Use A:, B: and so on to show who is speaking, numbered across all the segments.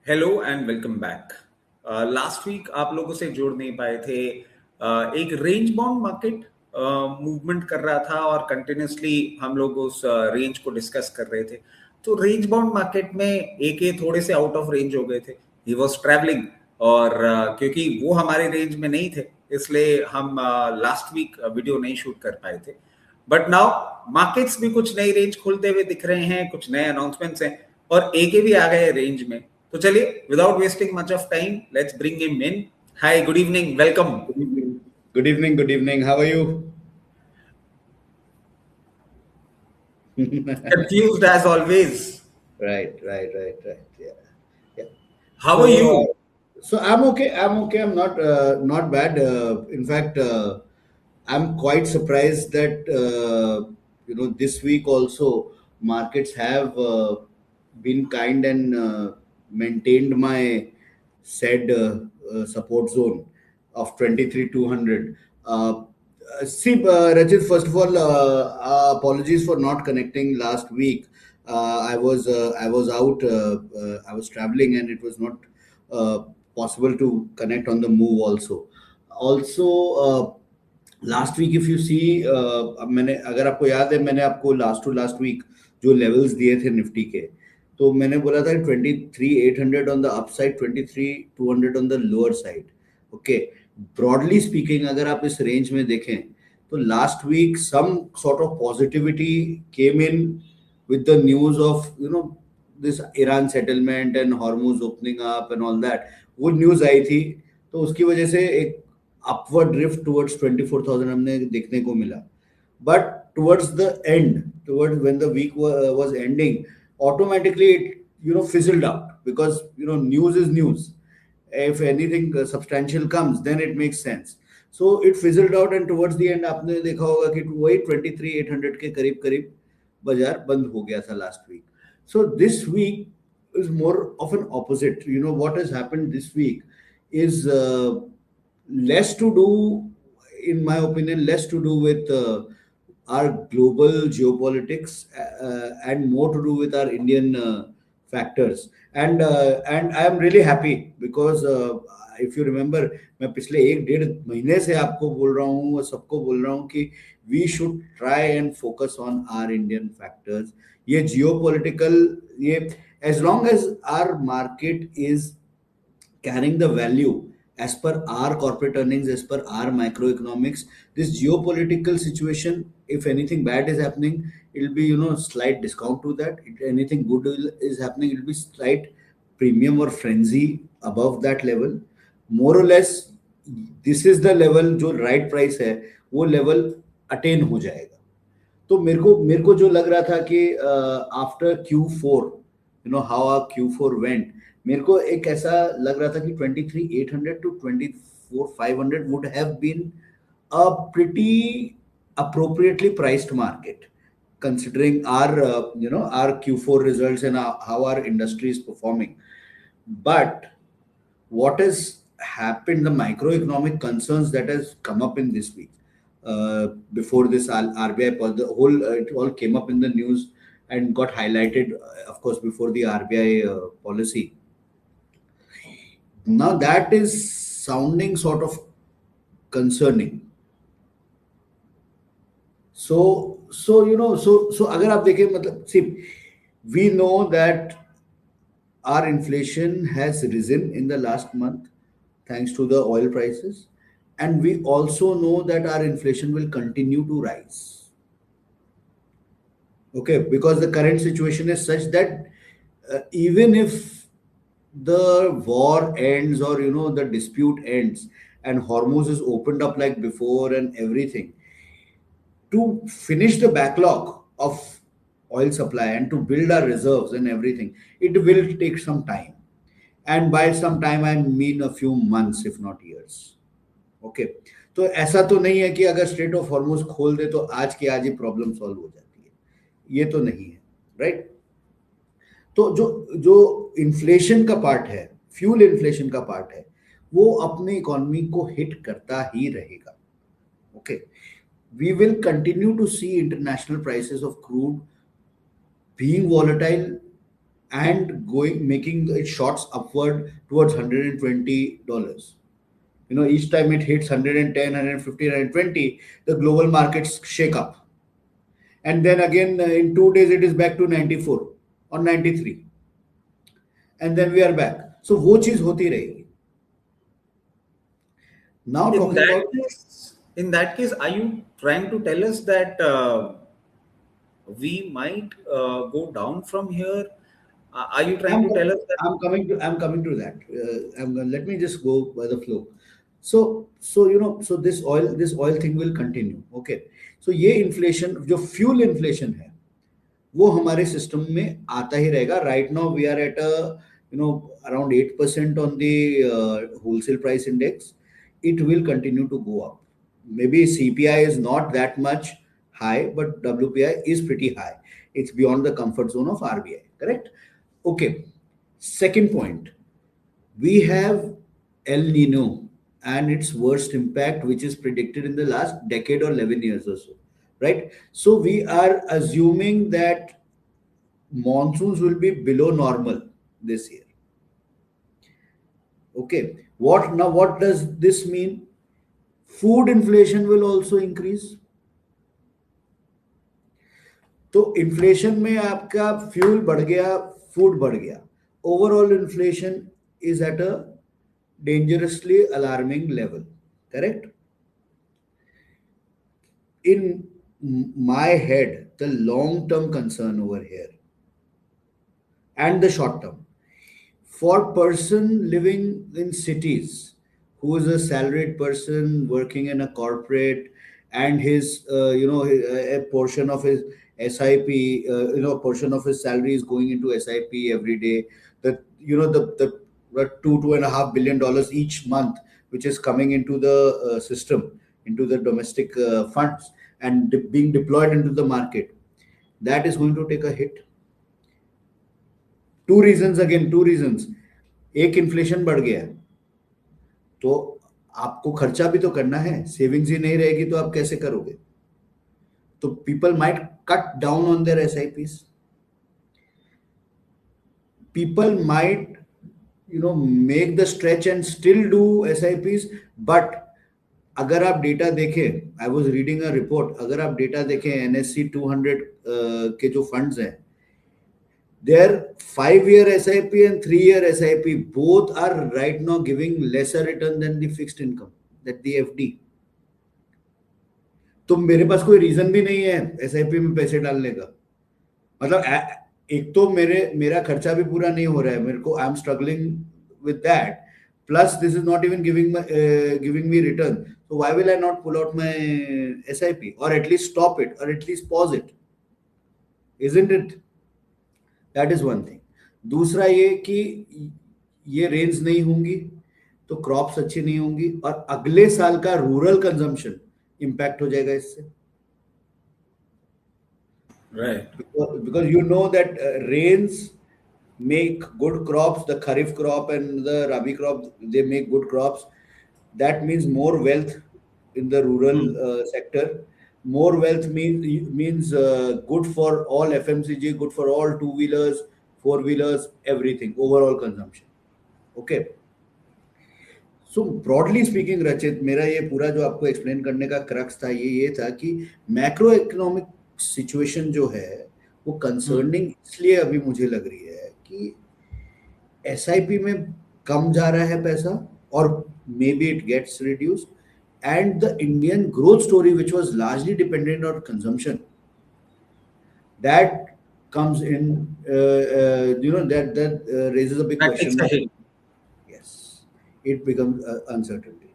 A: Hello and welcome back. Last week आप लोगों से जुड़ नहीं पाए थे। एक रेंज बाउंड मार्केट मूवमेंट कर रहा था और कंटिन्यूसली हम लोग उस रेंज को डिस्कस कर रहे थे। तो रेंज बाउंड मार्केट में एक थोड़े से आउट ऑफ रेंज हो गए थे। ही वॉज ट्रैवलिंग और क्योंकि वो हमारे रेंज में नहीं थे इसलिए हम लास्ट वीक वीडियो नहीं शूट कर पाए थे। बट नाउ मार्केट्स भी कुछ नई रेंज खोलते हुए दिख रहे हैं, कुछ नए अनाउंसमेंट्स हैं और एके भी आ गए रेंज में। तो चलिए without wasting much of time let's bring him in. Hi, good evening, welcome.
B: Good evening. Good evening. Good evening. How are you?
A: Confused as always.
B: Right. Yeah.
A: How are
B: So,
A: you?
B: so I'm okay. I'm okay. I'm not bad. In fact, I'm quite surprised that this week also markets have been kind and maintained my said support zone of 23,200. Rajit, first of all, apologies for not connecting last week. I was out. I was traveling, and it was not uh, possible to connect on the move. Also, last week if you see, अब मैंने, अगर आपको याद है, मैंने आपको last to last week जो levels दिए थे निफ्टी के, तो मैंने बोला था 23,800 on the upside, 23,200 on the lower side. Okay, broadly speaking अगर आप इस रेंज में देखें तो last week some sort of positivity came in with the news of this Iran settlement and Hormuz opening up and all that. वो news आई थी, तो उसकी वजह से एक अपवर्ड ड्रिफ्ट टुवर्ड्स 24,000 हमने देखने को मिला। But towards the end, towards when the week was ending, automatically it fizzled out, because news is news. If anything substantial comes, then it makes sense. So it fizzled out, and towards the end आपने देखा होगा कि वही 23,800 के करीब करीब बाजार बंद हो गया था last week. So this week is more of an opposite. What has happened this week is less to do, in my opinion, less to do with our global geopolitics, and more to do with our Indian factors. And I am really happy because if you remember, मैं पिछले एक डेढ़ महीने से आपको बोल रहा हूँ और सबको बोल रहा हूँ कि we should try and focus on our Indian factors. ये geopolitical, ये as long as our market is carrying the value as per our corporate earnings, as per our microeconomics, this geopolitical situation, if anything bad is happening, it'll be slight discount to that. If anything good is happening, it'll be slight premium or frenzy above that level. More or less, this is the level जो right price है, वो level attain हो जाएगा। तो मेरे को जो लग रहा था कि after Q4, how Q4 went, मेरे को एक ऐसा लग रहा था कि 23,800 to 24,500 would have been a pretty appropriately priced market, considering our Q4 results and how our industry is performing. But what has happened, the microeconomic concerns that has come up in this week, before this RBI, the whole it all came up in the news and got highlighted, of course, before the RBI policy. Now that is sounding sort of concerning. So अगर आप देखें, मतलब, see, we know that our inflation has risen in the last month thanks to the oil prices, and we also know that our inflation will continue to rise. Okay, because the current situation is such that even if the war ends, or the dispute ends and Hormuz is opened up like before and everything, to finish the backlog of oil supply and to build our reserves and everything, it will take some time. And by some time I mean a few months, if not years. Okay, तो ऐसा तो नहीं है कि अगर straight of Hormuz खोल दे तो आज के आज ही प्रॉब्लम सॉल्व हो जाती है, ये तो नहीं है, राइट। तो जो जो इन्फ्लेशन का पार्ट है, फ्यूल इन्फ्लेशन का पार्ट है, वो अपने इकोनॉमी को हिट करता ही रहेगा। Okay, we will continue to see international prices of crude being volatile and making it shots upward towards $120. Each time it hits 110, 150, 120, the global markets shake up. And then again, in 2 days, it is back to 94 or 93. And then we are back. So, वो चीज होती रहेगी. Now
A: In
B: talking
A: that
B: about,
A: case, in that case, are you trying to tell us that we might go down from here? Are you trying
B: I'm
A: to tell us that?
B: I'm coming to that. Let me just go by the flow. So this oil thing will continue. Okay. So ये inflation जो fuel inflation है वो हमारे system में आता ही रहेगा. Right now we are at around 8% on the wholesale price index. It will continue to go up. Maybe CPI is not that much high, but WPI is pretty high. It's beyond the comfort zone of RBI. Correct? Okay. Second point, we have El Nino and its worst impact, which is predicted in the last decade or 11 years or so, right? So we are assuming that monsoons will be below normal this year. Okay. What does this mean? Food inflation will also increase. तो inflation में आपका fuel बढ़ गया, food बढ़ गया. Overall inflation is at a dangerously alarming level. Correct? In my head, the long-term concern over here and the short-term, for person living in cities who is a salaried person working in a corporate and his a portion of his SIP, portion of his salary is going into SIP every day. The $2.5 billion each month, which is coming into the system, into the domestic funds and being deployed into the market, that is going to take a hit. Two reasons. एक inflation बढ़ गया है तो आपको खर्चा भी तो करना है. सेविंग्स ही नहीं रहेगी तो आप कैसे करोगे? तो people might cut down on their SIPs. People might make the stretch and still do SIPs, but अगर आप डेटा देखें, I was reading a report, अगर आप डेटा देखें NSE 200 के जो फंड्स हैं, their 5-year SIP and 3-year SIP both are right now giving lesser return than the fixed income, that the FD. तो मेरे पास कोई रीजन भी नहीं है SIP में पैसे डालने का. मतलब एक तो मेरा खर्चा भी पूरा नहीं हो रहा है, मेरे को I am struggling with that, plus this is not even giving me return. So why will I not pull out my SIP or at least stop it or at least pause it? Isn't it? That is one thing. दूसरा ये कि ये range नहीं होंगी तो crops अच्छी नहीं होंगी और अगले साल का रूरल कंजम्पशन इम्पैक्ट हो जाएगा इससे.
A: Right.
B: Because that rains make good crops, the Kharif crop and the Rabi crop, they make good crops. That means more wealth in the rural sector. More wealth means good for all FMCG, good for all two-wheelers, four-wheelers, everything, overall consumption. Okay. So broadly speaking, Rachit, मेरा ये पूरा जो आपको explain करने का crux था ये था कि मैक्रो इकोनॉमिक सिचुएशन जो है वो कंसर्निंग इसलिए अभी मुझे लग रही है कि SIP में कम जा रहा है पैसा और maybe it gets reduced, and the Indian growth story, which was largely dependent on consumption, that comes in, that raises a big question mark. Yes, it becomes uncertainty.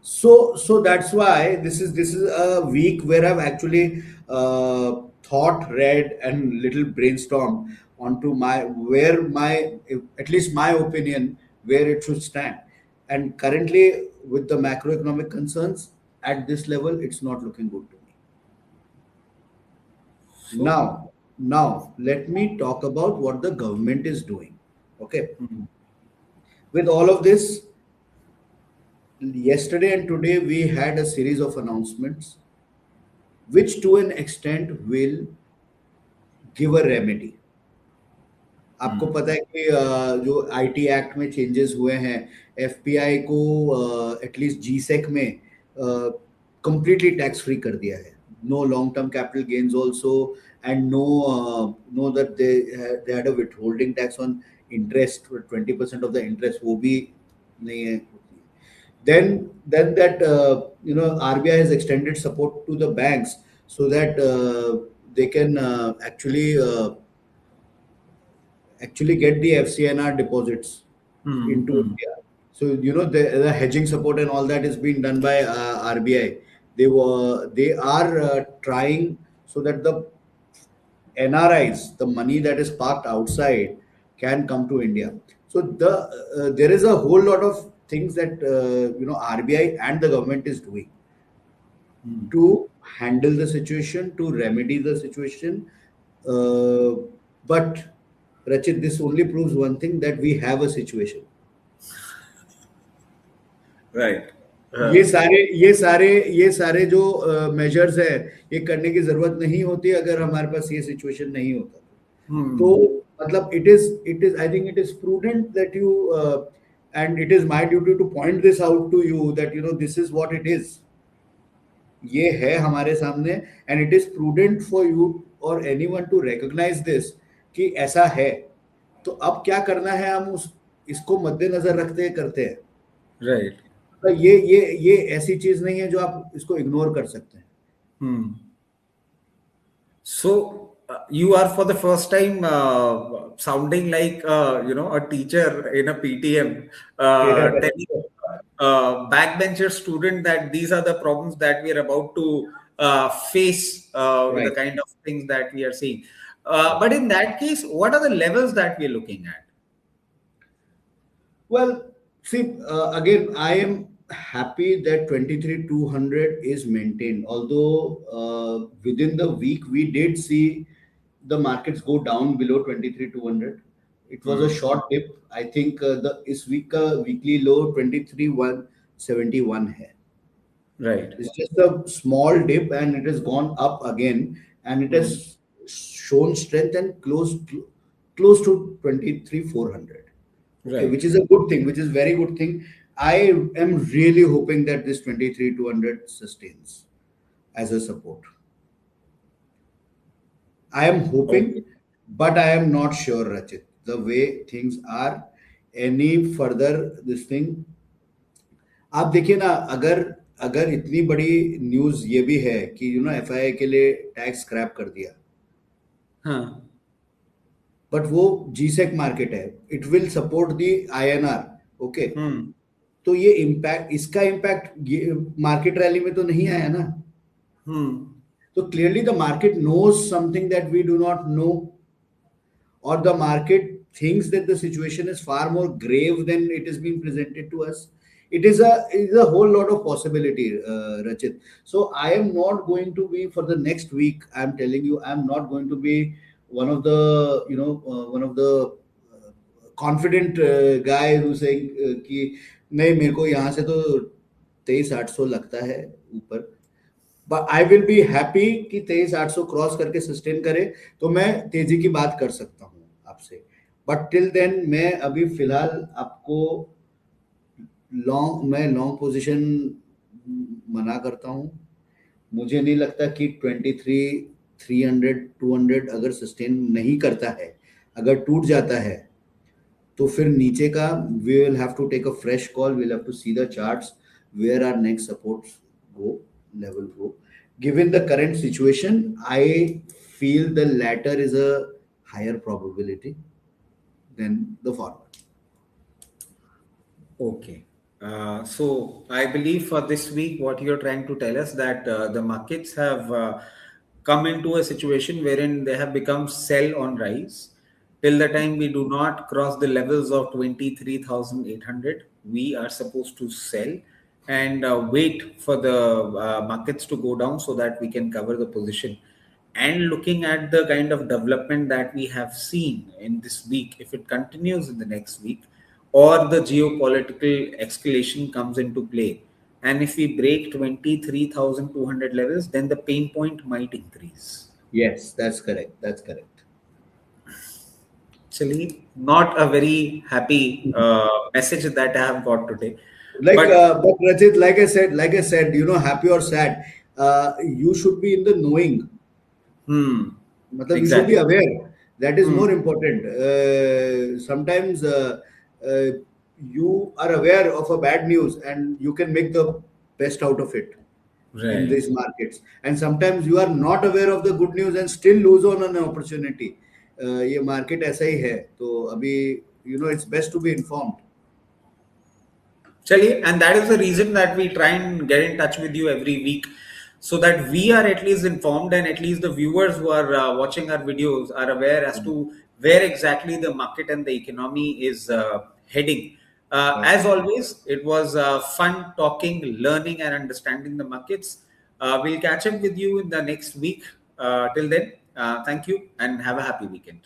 B: So that's why this is a week where I've actually thought, read, and little brainstormed onto at least my opinion, where it should stand. And currently, with the macroeconomic concerns at this level, it's not looking good to me. So, now let me talk about what the government is doing. Okay. With all of this, yesterday and today we had a series of announcements, which to an extent will give a remedy. आपको पता है कि जो IT act में changes हुए हैं, FPI को at least G sec में कंप्लीटली टैक्स फ्री कर दिया है, no long term capital gains also, and know that they had a withholding tax on interest, 20% of the interest वो भी नहीं है. Then that RBI has extended support to the banks so that they can actually get the FCNR deposits into India. So the hedging support and all that is being done by RBI. They are trying so that the NRIs, the money that is parked outside, can come to India. So there is a whole lot of things that RBI and the government is doing to handle the situation, to remedy the situation. But Rachit, this only proves one thing, that we have a situation.
A: Right.
B: ये सारे जो measures है, ये करने की जरूरत नहीं होती अगर हमारे पास ये सिचुएशन नहीं होता. तो मतलब it is I think it is prudent that you and it is my duty to point this out to you that this is what it is. ये है हमारे सामने, and it is prudent for you or anyone to recognize this कि ऐसा है. तो अब क्या करना है, हम इसको मद्देनजर रखते करते हैं.
A: Right.
B: तो ये ऐसी चीज नहीं है जो आप इसको इग्नोर कर सकते हैं.
A: So you are for the first time sounding like a teacher in a PTM telling backbencher student that these are the problems that we are about to face with the kind of things that we are seeing. But in that case, what are the levels that we are looking at?
B: Well, see, again, I am happy that 23,200 is maintained. Although within the week we did see the markets go down below 23,200. It was a short dip. I think this week weekly low 23,171 hai.
A: Right.
B: It's just a small dip and it has gone up again, and it has shown strength and close to 23,400. Okay, which is a good thing, which is very good thing. I am really hoping that this 23,200 sustains as a support. I am hoping, but I am not sure, Rachit. The way things are, any further this thing. आप देखिए ना, अगर इतनी बड़ी news ये भी है कि FII के लिए टैक्स स्क्रैप कर दिया.
A: हाँ.
B: बट वो जीसेक मार्केट है, it will support the INR. Okay, तो ये इम्पैक्ट, इसका इम्पैक्ट मार्केट रैली में तो नहीं आया ना. तो clearly the market knows something that we do not know, और the market thinks that the situation is far more grave than it is being presented to us. It is a whole lot of possibility, Rachit. So I am not going to be, for the next week, I am telling you, I am not going to be one of the confident guy who's saying कि नहीं, मेरे को यहाँ से तो 23,800 लगता है ऊपर. But I will be happy कि 23,800 क्रॉस करके सस्टेन करे तो मैं तेजी की बात कर सकता हूँ आपसे. But till then मैं अभी फिलहाल आपको लॉन्ग पोजीशन मना करता हूँ. मुझे नहीं लगता कि 23,300 200 अगर सस्टेन नहीं करता है, अगर टूट जाता है, तो फिर नीचे का we will have to take a fresh call. We'll have to see the charts where our next supports level go. Given the current situation, I feel the latter is a higher probability than the former.
A: Okay. So I believe for this week, what you're trying to tell us that the markets have come into a situation wherein they have become sell on rise. Till the time we do not cross the levels of 23,800, we are supposed to sell and wait for the markets to go down so that we can cover the position. And looking at the kind of development that we have seen in this week, if it continues in the next week, or the geopolitical escalation comes into play, and if we break 23,200 levels, then the pain point might increase.
B: Yes, that's correct.
A: Actually, not a very happy message that I have got today.
B: But Rajit, like I said, you know, happy or sad, you should be in the knowing. Matlab, you should be
A: Exactly.
B: aware. That is more
A: Hmm.
B: important. Sometimes uh, you are aware of a bad news and you can make the best out of it in
A: Right.
B: these markets. And sometimes you are not aware of the good news and still lose on an opportunity. ये market ऐसा ही है. तो अभी, you know, it's best to be informed.
A: Chali, and that is the reason that we try and get in touch with you every week so that we are at least informed and at least the viewers who are watching our videos are aware as to where exactly the market and the economy is heading.
B: Right.
A: As always, it was fun talking, learning, and understanding the markets. We'll catch up with you in the next week. Till then, thank you and have a happy weekend.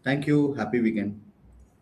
B: Thank you. Happy weekend.